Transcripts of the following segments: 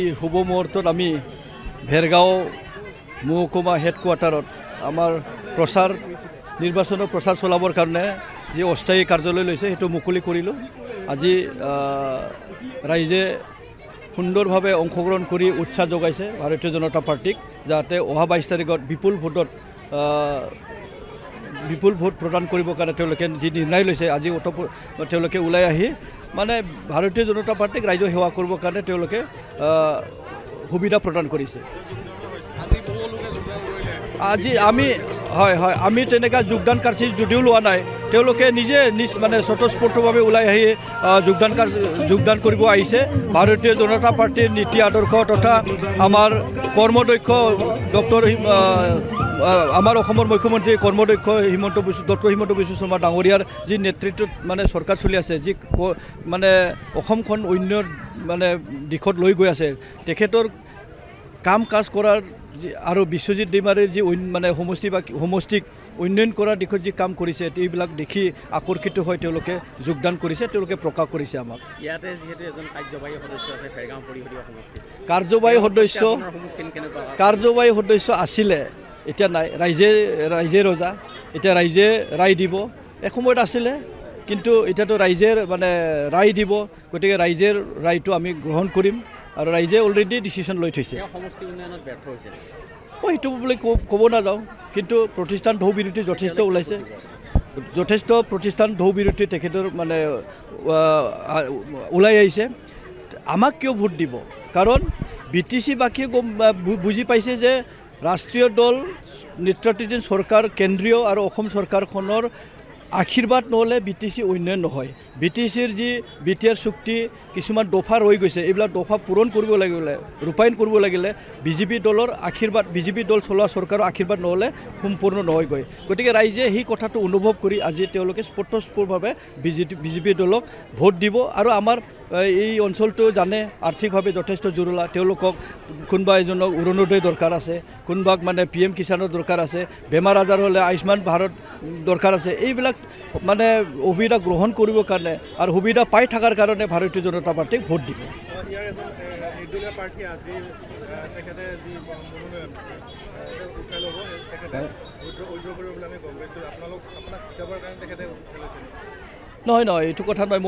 এই শুভ মুহূৰ্তত আমি ভেৰগাঁও মহকুমা হেডকোৱাৰ্টাৰত আমাৰ নিৰ্বাচনৰ প্ৰচাৰ চলাবৰ কাৰণে যি অস্থায়ী কাৰ্যালয় লৈছে সেইটো মুকলি কৰিলোঁ। আজি ৰাইজে সুন্দৰভাৱে অংশগ্ৰহণ কৰি উৎসাহ যোগাইছে ভাৰতীয় জনতা পাৰ্টিক, যাতে অহা 22 তাৰিখত বিপুল ভোট প্ৰদান কৰিবৰ কাৰণে তেওঁলোকে যি নিৰ্ণয় লৈছে, আজি তেওঁলোকে ওলাই আহি মানে ভাৰতীয় জনতা পাৰ্টিক ৰাইজক সেৱা কৰিবৰ কাৰণে তেওঁলোকে সুবিধা প্ৰদান কৰিছে। আজি আমি তেনেকুৱা যোগদান কাৰ্যসূচী যদিও লোৱা নাই, তেওঁলোকে নিজে মানে স্বতঃস্ফূৰ্তভাৱে ওলাই আহি যোগদান কৰিব আহিছে। ভাৰতীয় জনতা পাৰ্টিৰ নীতি আদৰ্শ তথা আমাৰ কৰ্মদক্ষ আমাৰ অসমৰ মুখ্যমন্ত্ৰী কৰ্মদক্ষ ডক্টৰ হিমন্ত বিশ্ব শৰ্মা ডাঙৰীয়াৰ যি নেতৃত্বত মানে চৰকাৰ চলি আছে, যি মানে অসমখন অন্য মানে দিশত লৈ গৈ আছে, তেখেতৰ কাম কাজ কৰাৰ আৰু বিশ্বজিৎ দৈমাৰীৰ যি মানে সমষ্টিক উন্নয়ন কৰাৰ দিশত যি কাম কৰিছে, এইবিলাক দেখি আকৰ্ষিত হৈ তেওঁলোকে যোগদান কৰিছে, তেওঁলোকে প্ৰকাশ কৰিছে আমাক। ইয়াতে যিহেতু এজন কাৰ্যবাহী সদস্য আছে ভেৰগাঁও পৰিষদীয় সমষ্টিত, কাৰ্যবাহী সদস্য আছিলে, এতিয়া নাই। ৰাইজে ৰজা, এতিয়া ৰাইজে ৰায় দিব। এসময়ত আছিলে, কিন্তু এতিয়াতো ৰাইজেৰ মানে ৰায় দিব, গতিকে ৰাইজেৰ ৰায়টো আমি গ্ৰহণ কৰিম আৰু ৰাইজে অলৰেডি ডিচিশ্যন লৈ থৈছে। সমষ্টি উন্নয়নত ব্যৰ্থ হৈছে, মই সেইটো বুলি ক'ব নাযাওঁ, কিন্তু প্ৰতিষ্ঠান ঢৌ বিৰোধী যথেষ্ট ওলাইছে, যথেষ্ট প্ৰতিষ্ঠান ঢৌ বিৰোধী তেখেতৰ মানে ওলাই আহিছে। আমাক কিয় ভোট দিব? কাৰণ BTC বাকীয়ে বুজি পাইছে যে ৰাষ্ট্ৰীয় দল নেতৃত্বাধীন চৰকাৰ, কেন্দ্ৰীয় আৰু অসম চৰকাৰখনৰ আশীৰ্বাদ নহ'লে BTC উন্নয়ন নহয়। BTCৰ যি BTR চুক্তি কিছুমান দফা ৰৈ গৈছে, এইবিলাক দফা পূৰণ কৰিব লাগিলে, ৰূপায়ণ কৰিব লাগিলে বিজেপি দলৰ আশীৰ্বাদ, বিজেপি দল চলোৱা চৰকাৰৰ আশীৰ্বাদ নহ'লে সম্পূৰ্ণ নহয়গৈ। গতিকে ৰাইজে সেই কথাটো অনুভৱ কৰি আজি তেওঁলোকে স্পষ্টভাৱে বিজেপি দলক ভোট দিব। আৰু আমাৰ এই অঞ্চলটো জানে আৰ্থিকভাৱে যথেষ্ট জৰুলা, তেওঁলোকক কোনোবা এজনক অৰুণোদয় দৰকাৰ আছে, কোনোবাক মানে PM কিষাণৰ দৰকাৰ আছে, বেমাৰ আজাৰ হ'লে আয়ুষ্মান ভাৰত দৰকাৰ আছে। এইবিলাক মানে সুবিধা গ্ৰহণ কৰিবৰ কাৰণে আৰু সুবিধা পাই থকাৰ কাৰণে ভাৰতীয় জনতা পাৰ্টিক ভোট দিব। নহয়, এইটো কথা নহয়,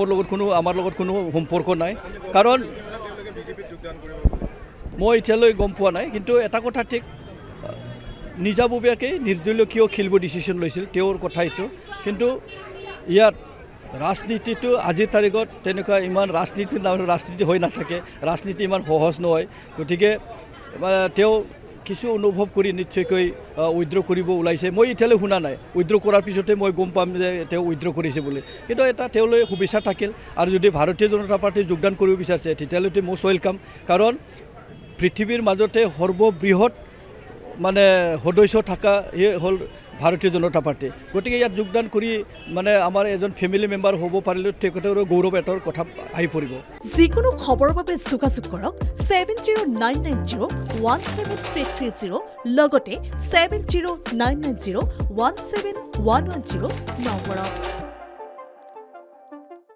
আমাৰ লগত কোনো সম্পৰ্ক নাই। কাৰণ মই এতিয়ালৈ গম পোৱা নাই, কিন্তু এটা কথা ঠিক, নিজাববীয়াকৈ নিৰ্দলীয় কিয় খেলিব ডিচিশ্যন লৈছিল তেওঁৰ কথা এইটো। কিন্তু ইয়াত ৰাজনীতিটো আজিৰ তাৰিখত তেনেকুৱা ইমান ৰাজনীতি হৈ নাথাকে, ৰাজনীতি ইমান সহজ নহয়। গতিকে তেওঁ কিছু অনুভৱ কৰি নিশ্চয়কৈ উইথড্ৰ কৰিব ওলাইছে। মই এতিয়ালৈ শুনা নাই, উইথড্ৰ কৰাৰ পিছতে মই গম পাম যে তেওঁ উইথড্ৰ কৰিছে বুলি। কিন্তু এটা তেওঁলৈ শুভেচ্ছা থাকিল, আৰু যদি ভাৰতীয় জনতা পাৰ্টীত যোগদান কৰিব বিচাৰিছে তেতিয়াহ'লে মষ্ট ৱেলকাম। কাৰণ পৃথিৱীৰ মাজতে সৰ্ববৃহৎ মানে সদস্য থকা হ'ল ভাৰতীয় জনতা পাৰ্টি। গতিকে ইয়াত যোগদান কৰি মানে আমাৰ এজন ফেমিলি মেম্বাৰ হ'ব পাৰিলে তেখেতৰো গৌৰৱ এটাৰ কথা আহি পৰিব। যিকোনো খবৰৰ বাবে যোগাযোগ কৰক 7099017330 লগতে 7099017110 নম্বৰত।